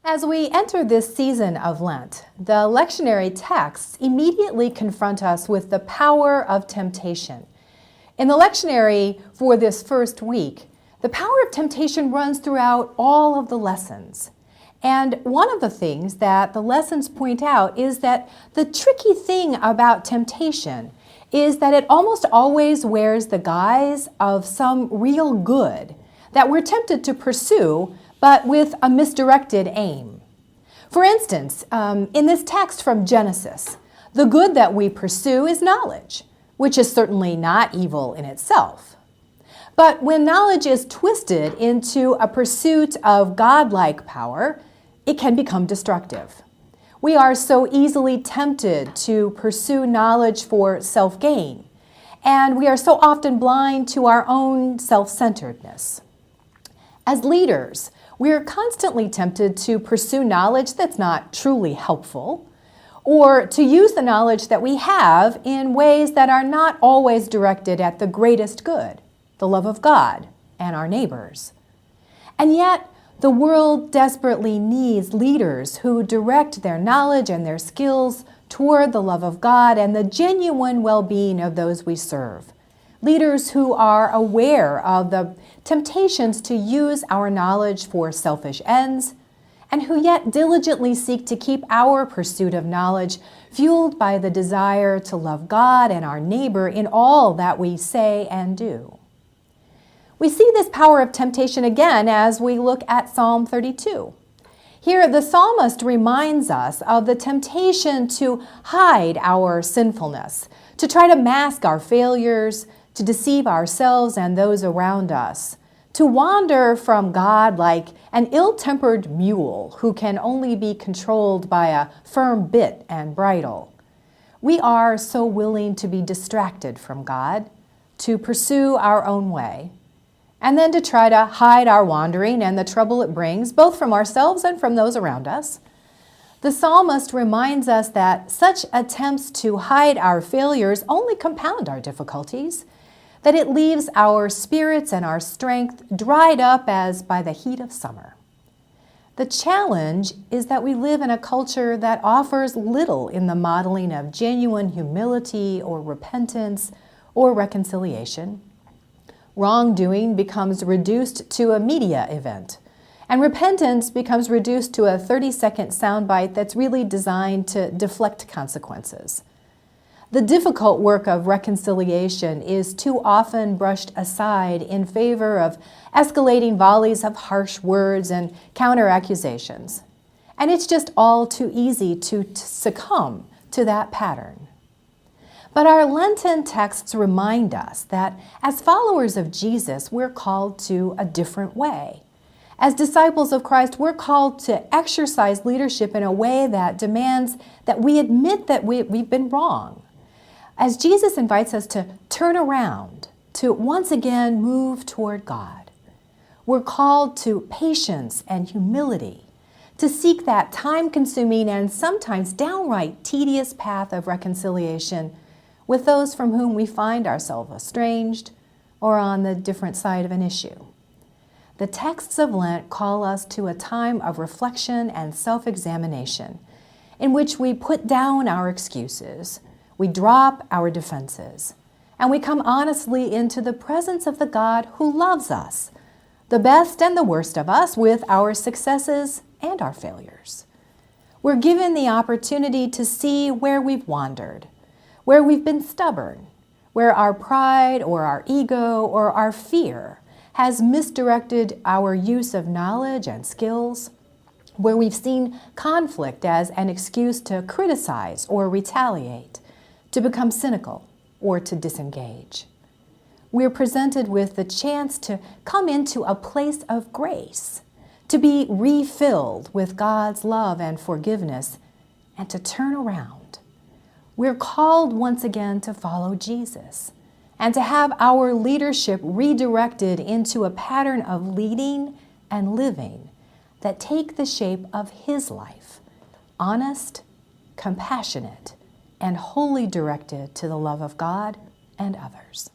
As we enter this season of Lent, the lectionary texts immediately confront us with the power of temptation. In the lectionary for this first week, the power of temptation runs throughout all of the lessons. And one of the things that the lessons point out is that the tricky thing about temptation is that it almost always wears the guise of some real good that we're tempted to pursue, but with a misdirected aim. For instance, in this text from Genesis, the good that we pursue is knowledge, which is certainly not evil in itself. But when knowledge is twisted into a pursuit of godlike power, it can become destructive. We are so easily tempted to pursue knowledge for self-gain, and we are so often blind to our own self-centeredness. As leaders, we are constantly tempted to pursue knowledge that's not truly helpful, or to use the knowledge that we have in ways that are not always directed at the greatest good, the love of God and our neighbors. And yet, the world desperately needs leaders who direct their knowledge and their skills toward the love of God and the genuine well-being of those we serve. Leaders who are aware of the temptations to use our knowledge for selfish ends, and who yet diligently seek to keep our pursuit of knowledge fueled by the desire to love God and our neighbor in all that we say and do. We see this power of temptation again as we look at Psalm 32. Here, the psalmist reminds us of the temptation to hide our sinfulness, to try to mask our failures, to deceive ourselves and those around us, to wander from God like an ill-tempered mule who can only be controlled by a firm bit and bridle. We are so willing to be distracted from God, to pursue our own way, and then to try to hide our wandering and the trouble it brings, both from ourselves and from those around us. The psalmist reminds us that such attempts to hide our failures only compound our difficulties, that it leaves our spirits and our strength dried up as by the heat of summer. The challenge is that we live in a culture that offers little in the modeling of genuine humility or repentance or reconciliation. Wrongdoing becomes reduced to a media event, and repentance becomes reduced to a 30-second soundbite that's really designed to deflect consequences. The difficult work of reconciliation is too often brushed aside in favor of escalating volleys of harsh words and counter-accusations. And it's just all too easy to succumb to that pattern. But our Lenten texts remind us that as followers of Jesus, we're called to a different way. As disciples of Christ, we're called to exercise leadership in a way that demands that we admit that we've been wrong. As Jesus invites us to turn around, to once again move toward God. We're called to patience and humility, to seek that time-consuming and sometimes downright tedious path of reconciliation with those from whom we find ourselves estranged or on the different side of an issue. The texts of Lent call us to a time of reflection and self-examination in which we put down our excuses, we drop our defenses, and we come honestly into the presence of the God who loves us, the best and the worst of us, with our successes and our failures. We're given the opportunity to see where we've wandered, where we've been stubborn, where our pride or our ego or our fear has misdirected our use of knowledge and skills, where we've seen conflict as an excuse to criticize or retaliate, to become cynical, or to disengage. We're presented with the chance to come into a place of grace, to be refilled with God's love and forgiveness, and to turn around. We're called once again to follow Jesus, and to have our leadership redirected into a pattern of leading and living that take the shape of His life, honest, compassionate, and wholly directed to the love of God and others.